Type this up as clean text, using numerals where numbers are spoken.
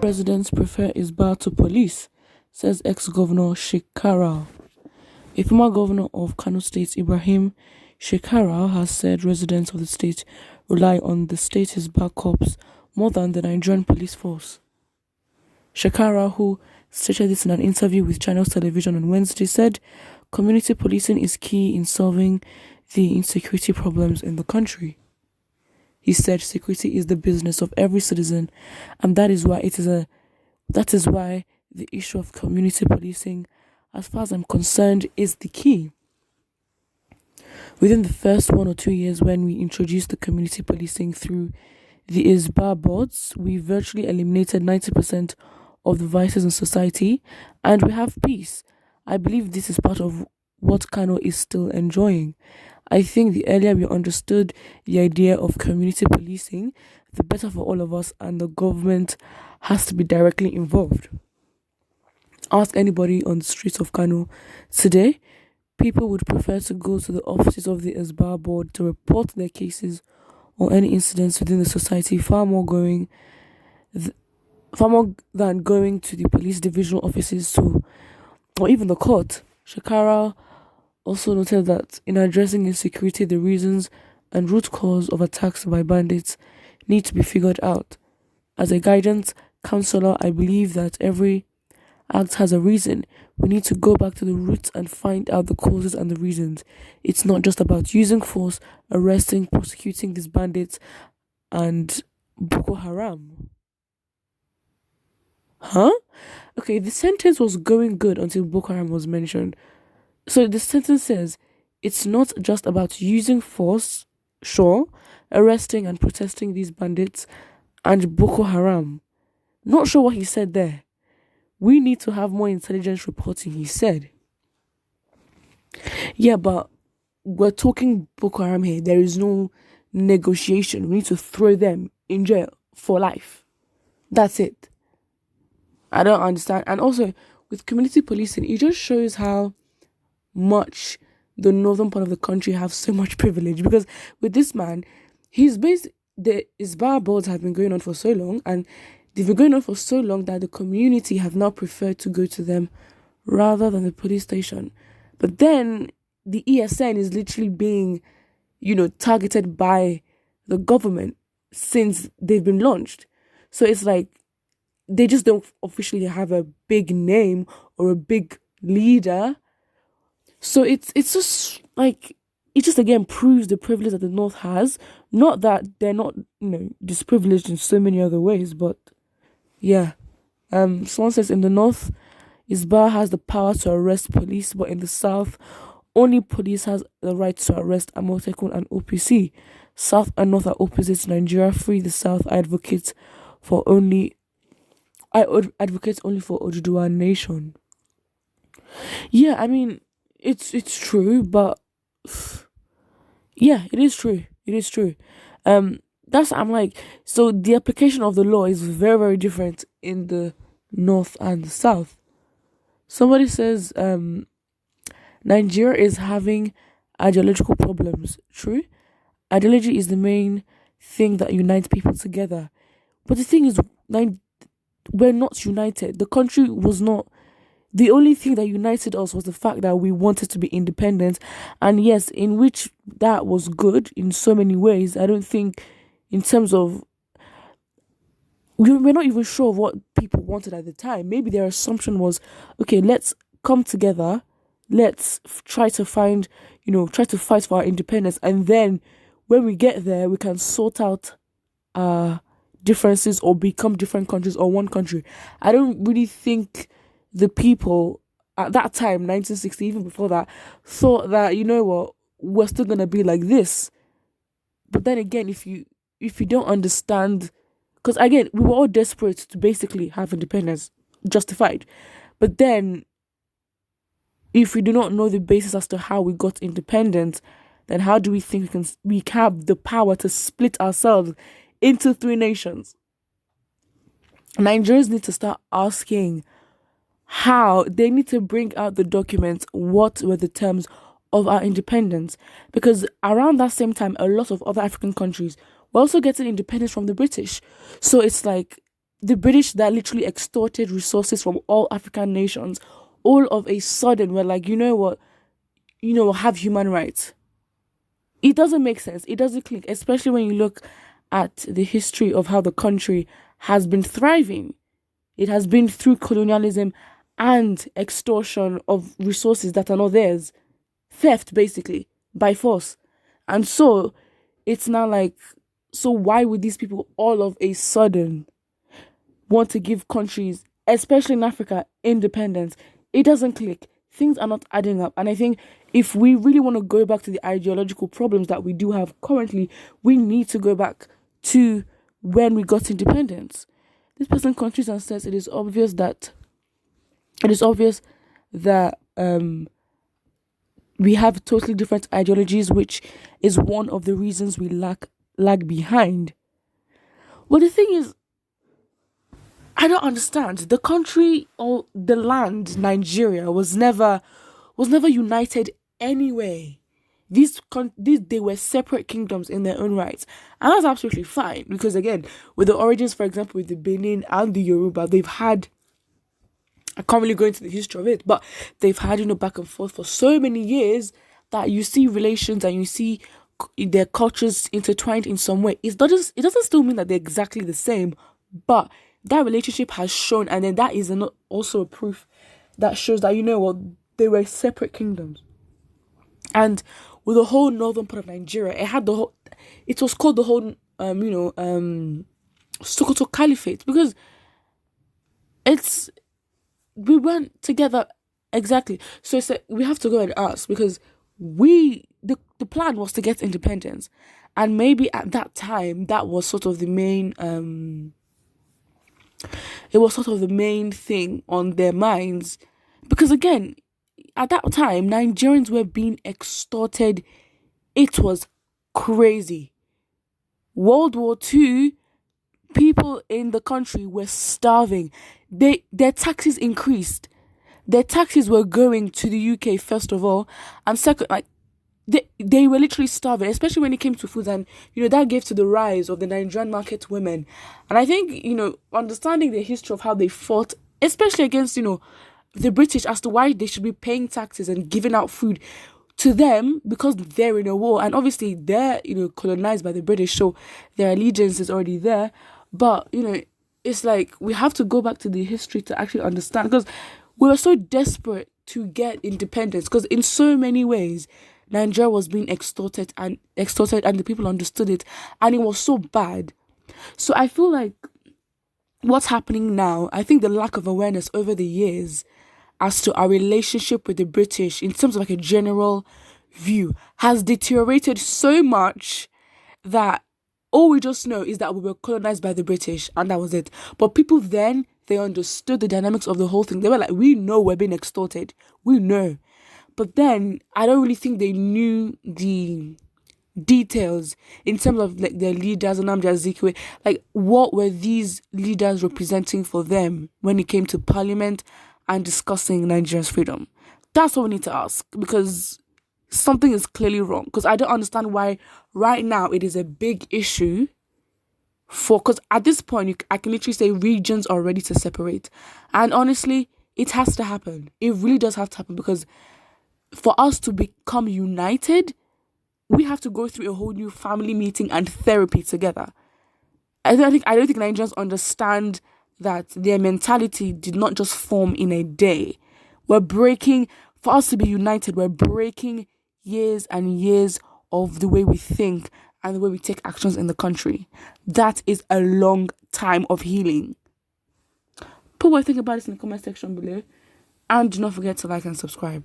presidents prefer Hisbah to police, says ex-governor Shekara. A former governor of Kano State, Ibrahim Shekara, has said residents of the state rely on the state Hisbah corps more than the Nigerian police force. Shekara, who stated this in an interview with Channels Television on Wednesday, said community policing is key in solving the insecurity problems in the country. He said security is the business of every citizen, and that is why the issue of community policing, as far as I'm concerned, is the key. Within the first 1 or 2 years when we introduced the community policing through the Hisbah boards, we virtually eliminated 90% of the vices in society, and we have peace. I believe this is part of what Kano is still enjoying. I think the earlier we understood the idea of community policing, the better for all of us, and the government has to be directly involved. Ask anybody on the streets of Kano today, people would prefer to go to the offices of the Hisbah board to report their cases or any incidents within the society far more than going to the police divisional offices or even the court. Shekara also noted that in addressing insecurity, the reasons and root cause of attacks by bandits need to be figured out. As a guidance counselor, I believe that every act has a reason. We need to go back to the roots and find out the causes and the reasons. It's not just about using force, arresting, prosecuting these bandits and Boko Haram. Huh? Okay, the sentence was going good until Boko Haram was mentioned. So the sentence says, it's not just about using force, sure, arresting and protesting these bandits and Boko Haram. Not sure what he said there. We need to have more intelligence reporting, he said. Yeah, but we're talking Boko Haram here. There is no negotiation. We need to throw them in jail for life. That's it. I don't understand. And also, with community policing, it just shows how much the northern part of the country have so much privilege. Because with this man, the Hisbah boards have been going on for so long, and they've been going on for so long that the community have now preferred to go to them rather than the police station. But then the ESN is literally being, targeted by the government since they've been launched. So it's like they just don't officially have a big name or a big leader. So it's just like, it just again proves the privilege that the North has. Not that they're not, disprivileged in so many other ways, but yeah. Someone says in the North, Hisbah has the power to arrest police, but in the South, only police has the right to arrest Amotekun and OPC. South and North are opposites. Nigeria free the South. I advocate only for Oduduwa nation. Yeah, I mean, it's true, but yeah, it is true. It is true. I'm like, so the application of the law is very, very different in the North and the South. Somebody says Nigeria is having ideological problems. True. Ideology is the main thing that unites people together. But the thing is, we're not united. The country was not. The only thing that united us was the fact that we wanted to be independent. And yes, in which that was good in so many ways. I don't think in terms of, we're not even sure of what people wanted at the time. Maybe their assumption was, okay, let's come together. Let's try to fight for our independence. And then when we get there, we can sort out differences or become different countries or one country. I don't really think the people at that time, 1960, even before that, thought that, we're still going to be like this. But then again, if you don't understand, because again, we were all desperate to basically have independence, justified. But then, if we do not know the basis as to how we got independent, then how do we think we have the power to split ourselves into 3 nations? Nigerians need to start asking how. They need to bring out the documents, what were the terms of our independence, because around that same time, a lot of other African countries were also getting independence from the British. So it's like, the British that literally extorted resources from all African nations, all of a sudden were like, you know what, have human rights. It doesn't make sense. It doesn't click, especially when you look at the history of how the country has been thriving. It has been through colonialism and extortion of resources that are not theirs. Theft, basically, by force. And so it's now like, so why would these people all of a sudden want to give countries, especially in Africa, independence? It doesn't click. Things are not adding up. And I think if we really want to go back to the ideological problems that we do have currently, we need to go back to when we got independence. This person continues and says it is obvious that we have totally different ideologies, which is one of the reasons we lag behind. Well, the thing is, I don't understand. The country or the land, Nigeria, was never united anyway. These they were separate kingdoms in their own rights, and that's absolutely fine because again, with the origins, for example, with the Benin and the Yoruba, they've had. I can't really go into the history of it, but they've had back and forth for so many years that you see relations and you see their cultures intertwined in some way. It doesn't still mean that they're exactly the same, but that relationship has shown, and then that is also a proof that shows that they were separate kingdoms. And with the whole northern part of Nigeria, it was called the whole Sokoto Caliphate because we weren't together exactly. So we have to go and ask because the plan was to get independence, and maybe at that time that was sort of the main it was sort of the main thing on their minds because again at that time Nigerians were being extorted. It was crazy. World War II, people in the country were starving. Their taxes increased. Their taxes were going to the UK first of all, and second, like they were literally starving, especially when it came to food, and that gave to the rise of the Nigerian market women. And I think understanding the history of how they fought, especially against the British, as to why they should be paying taxes and giving out food to them because they're in a war, and obviously they're colonized by the British, so their allegiance is already there. But it's like we have to go back to the history to actually understand, because we were so desperate to get independence, because in so many ways Nigeria was being extorted, and the people understood it, and it was so bad. So I feel like what's happening now, I think the lack of awareness over the years as to our relationship with the British in terms of like a general view has deteriorated so much that all we just know is that we were colonized by the British and that was it. But people then, they understood the dynamics of the whole thing. They were like, we know we're being extorted. We know. But then I don't really think they knew the details in terms of like their leaders, Nnamdi Azikiwe. Like, what were these leaders representing for them when it came to parliament and discussing Nigeria's freedom? That's what we need to ask, because something is clearly wrong. Because I don't understand why right now it is a big issue because at this point I can literally say regions are ready to separate. And honestly, it has to happen. It really does have to happen, because for us to become united, we have to go through a whole new family meeting and therapy together. I don't think Nigerians understand that their mentality did not just form in a day. For us to be united, we're breaking years and years of the way we think and the way we take actions in the country. That is a long time of healing. Put what you think about this in the comment section below, and do not forget to like and subscribe.